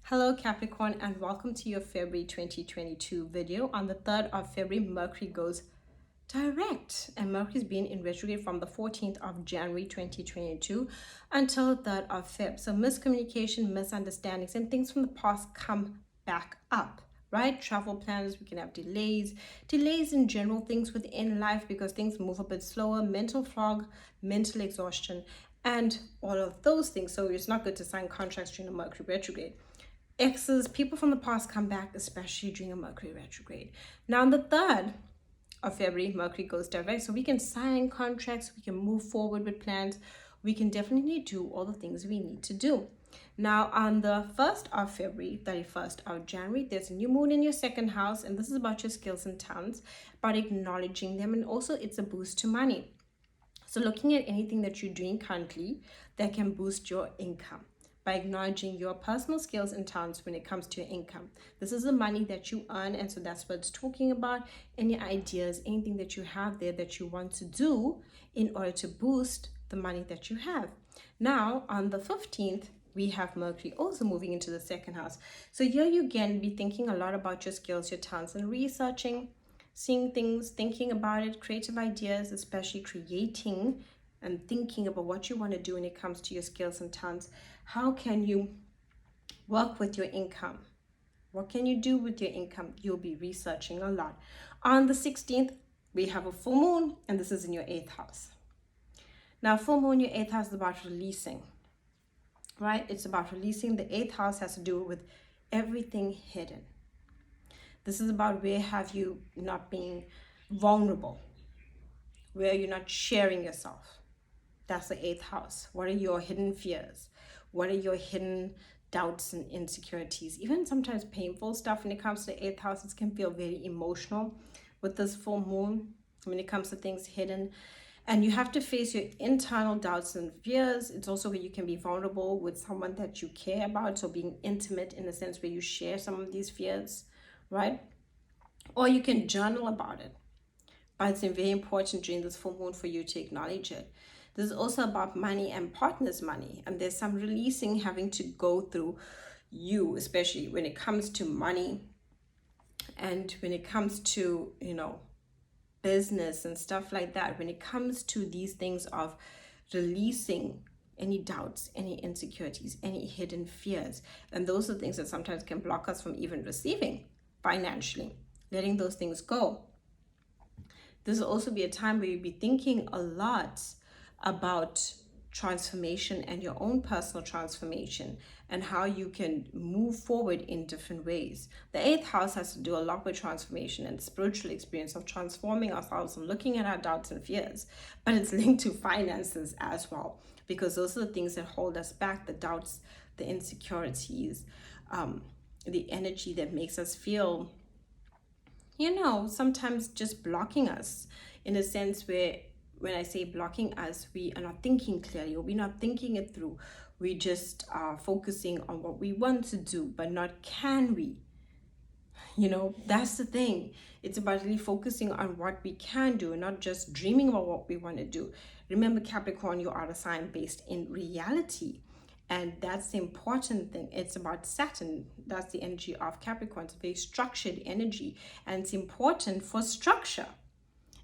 Hello Capricorn, and welcome to your February 2022 video. On the 3rd of February, Mercury goes direct, and Mercury's been in retrograde from the 14th of January 2022 until the 3rd of Feb. So miscommunication, misunderstandings, and things from the past come back up, right? Travel plans, we can have delays in general, things within life because things move a bit slower, mental fog, mental exhaustion, and all of those things. So it's not good to sign contracts during a Mercury retrograde. Exes, people from the past come back, especially during a Mercury retrograde. Now, on the 3rd of February, Mercury goes direct, so we can sign contracts, we can move forward with plans, we can definitely do all the things we need to do. Now, on the 1st of February, 31st of January, there's a new moon in your second house, and this is about your skills and talents, about acknowledging them, and also it's a boost to money. So looking at anything that you're doing currently that can boost your income, by acknowledging your personal skills and talents when it comes to your income. This is the money that you earn, and so that's what it's talking about. Any ideas, anything that you have there that you want to do in order to boost the money that you have. Now, on the 15th, we have Mercury also moving into the second house. So here you again be thinking a lot about your skills, your talents, and researching, seeing things, thinking about it, creative ideas, especially creating and thinking about what you want to do when it comes to your skills and talents. How can you work with your income? What can you do with your income? You'll be researching a lot. On the 16th, we have a full moon, and this is in your 8th house. Now, full moon, your 8th house is about releasing, right? It's about releasing. The 8th house has to do with everything hidden. This is about where have you not being vulnerable, where you're not sharing yourself. That's the 8th house. What are your hidden fears? What are your hidden doubts and insecurities? Even sometimes painful stuff when it comes to the 8th house. It can feel very emotional with this full moon when it comes to things hidden. And you have to face your internal doubts and fears. It's also where you can be vulnerable with someone that you care about. So being intimate in a sense where you share some of these fears, right? Or you can journal about it. But it's very important during this full moon for you to acknowledge it. This is also about money and partners' money. And there's some releasing having to go through you, especially when it comes to money and when it comes to, business and stuff like that. When it comes to these things of releasing any doubts, any insecurities, any hidden fears. And those are things that sometimes can block us from even receiving financially, letting those things go. This will also be a time where you'll be thinking a lot about transformation and your own personal transformation and how you can move forward in different ways. The 8th house has to do a lot with transformation and spiritual experience of transforming ourselves and looking at our doubts and fears, but it's linked to finances as well, because those are the things that hold us back, the doubts, the insecurities, the energy that makes us feel sometimes just blocking us in a sense where when I say blocking us, we are not thinking clearly or we're not thinking it through. We just are focusing on what we want to do, but not can we. That's the thing. It's about really focusing on what we can do and not just dreaming about what we want to do. Remember, Capricorn, you are a sign based in reality. And that's the important thing. It's about Saturn. That's the energy of Capricorn. It's a very structured energy. And it's important for structure.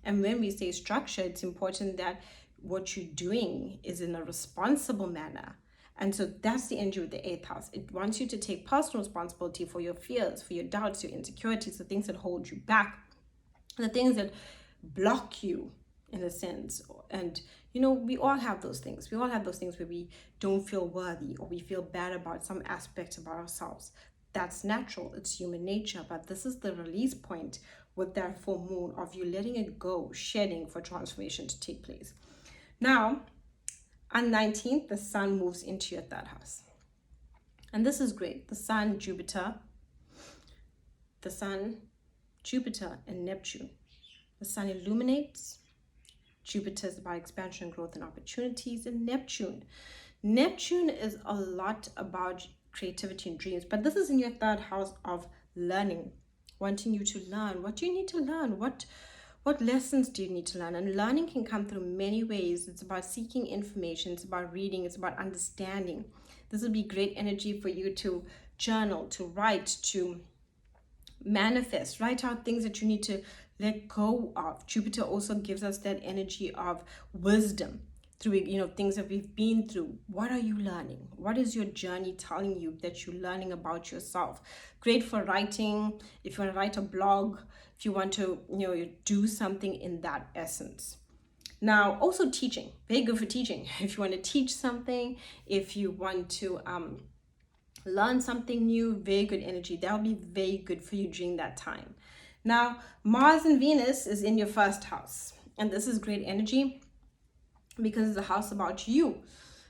And when we say structure, it's important that what you're doing is in a responsible manner. And so that's the energy with the 8th house. It wants you to take personal responsibility for your fears, for your doubts, your insecurities, the things that hold you back, the things that block you in a sense. And we all have those things. We all have those things where we don't feel worthy or we feel bad about some aspect about ourselves. That's natural. It's human nature. But this is the release point with that full moon of you letting it go, shedding for transformation to take place. Now, on 19th, the sun moves into your 3rd house. And this is great. The sun, Jupiter, and Neptune. The sun illuminates. Jupiter is about expansion, growth, and opportunities. And Neptune is a lot about creativity and dreams. But this is in your 3rd house of learning, wanting you to learn. What do you need to learn? What lessons do you need to learn? And learning can come through many ways. It's about seeking information. It's about reading. It's about understanding. This will be great energy for you to journal, to write, to manifest, write out things that you need to let go of. Jupiter also gives us that energy of wisdom through, things that we've been through. What are you learning? What is your journey telling you that you're learning about yourself? Great for writing, if you want to write a blog, if you want to, do something in that essence. Now, also teaching, very good for teaching. If you want to teach something, if you want to learn something new, very good energy. That'll be very good for you during that time. Now, Mars and Venus is in your first house, and this is great energy because it's a house about you.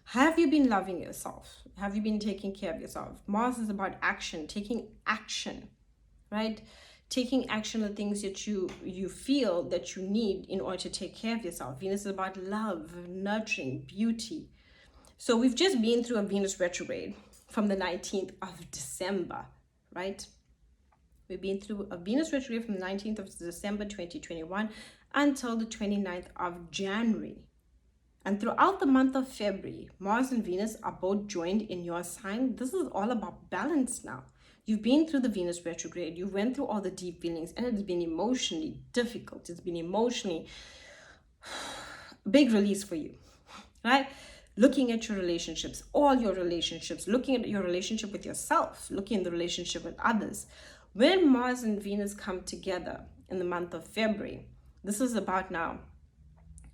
Have you been loving yourself? Have you been taking care of yourself? Mars is about action, taking action, right? Taking action on things that you feel that you need in order to take care of yourself. Venus is about love, nurturing, beauty. So we've just been through a Venus retrograde from the 19th of December, right? We've been through a Venus retrograde from the 19th of December 2021 until the 29th of January. And throughout the month of February, Mars and Venus are both joined in your sign. This is all about balance now. You've been through the Venus retrograde. You went through all the deep feelings, and it's been emotionally difficult. It's been emotionally big release for you, right? Looking at your relationships, all your relationships, looking at your relationship with yourself, looking at the relationship with others. When Mars and Venus come together in the month of February, this is about now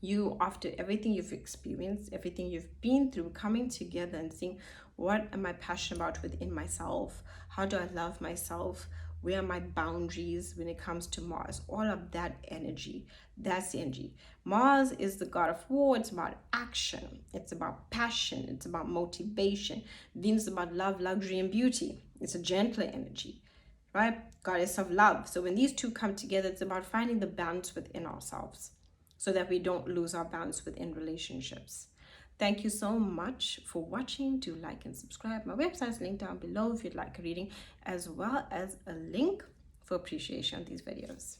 you, after everything you've experienced, everything you've been through, coming together and saying, what am I passionate about within myself? How do I love myself? Where are my boundaries when it comes to Mars? All of that energy, that's the energy. Mars is the god of war. It's about action. It's about passion. It's about motivation. Venus is about love, luxury, and beauty. It's a gentler energy, right? Goddess of love. So when these two come together, it's about finding the balance within ourselves so that we don't lose our balance within relationships. Thank you so much for watching. Do like and subscribe. My website is linked down below if you'd like a reading, as well as a link for appreciation of these videos.